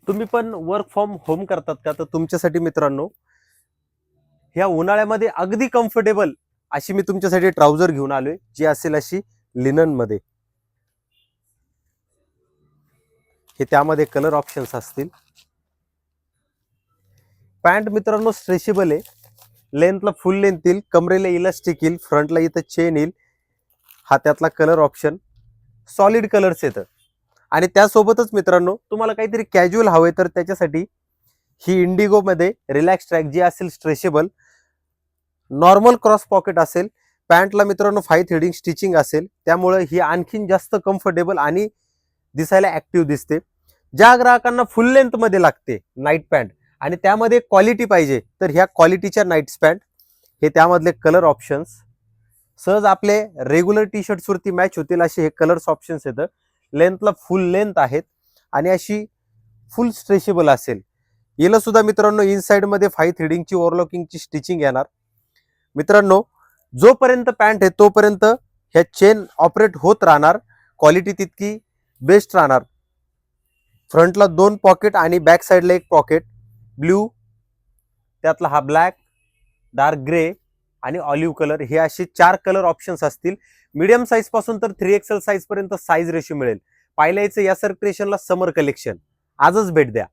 तुम्ही पण work from home करतात का? तर तुमच्यासाठी मित्रांनो ह्या उन्हाळ्यामध्ये अगदी कम्फर्टेबल अशी मी तुमच्यासाठी ट्राउझर घेऊन आलोय, जी असेल अशी लिनन मध्ये. हे त्यामध्ये कलर ऑप्शन्स असतील. पॅन्ट मित्रांनो स्ट्रेचेबल आहे. लेंथला फुल लेंथ येईल, कमरेला इलास्टिक येईल, फ्रंटला इथं चेन येईल. हा त्यातला कलर ऑप्शन सॉलिड कलर्स येतं. आणि त्यासोबतच मित्रांनो तुम्हाला काहीतरी कॅज्युअल हवंय तर त्याच्यासाठी ही इंडिगो मध्ये रिलॅक्स ट्रॅक जी असेल स्ट्रेचेबल, नॉर्मल क्रॉस पॉकेट असेल. पॅन्टला मित्रांनो 5 थ्रेडिंग स्टिचिंग असेल, त्यामुळे ही आणखीन जास्त कम्फर्टेबल आणि दिसायला ऍक्टिव्ह दिसते. ज्या ग्राहकांना फुल लेंथ मध्ये लागते नाईट पॅन्ट आणि त्यामध्ये क्वालिटी पाहिजे तर ह्या क्वालिटीच्या नाईट पॅन्ट, हे त्यामधले कलर ऑप्शन्स सहज आपले रेग्युलर टी शर्ट्स वरती मॅच होतील असे हे कलर्स ऑप्शन्स येतं. लेंथला फुल लेंथ आहेत आणि अशी फुल स्ट्रेचेबल असेल. याला सुद्धा मित्रांनो इनसाइड मध्ये 5 थ्रेडिंगची ओव्हरलॉकिंगची स्टिचिंग येणार. मित्रांनो जोपर्यंत पॅन्ट आहे तोपर्यंत ह्या चेन ऑपरेट होत राहणार, क्वालिटी तितकी बेस्ट राहणार. फ्रंटला 2 पॉकेट आणि बॅक साईडला 1 पॉकेट, ब्ल्यू, त्यातला हा ब्लॅक, डार्क ग्रे आणि ऑलिव्ह कलर, हे असे 4 कलर ऑप्शन्स असतील. मीडियम साईज पासून तर 3XL साईज पर्यंत साईज रेशो मिळेल. पाहिल्याचं या सर्क्युलेशनला समर कलेक्शन आजच भेट द्या.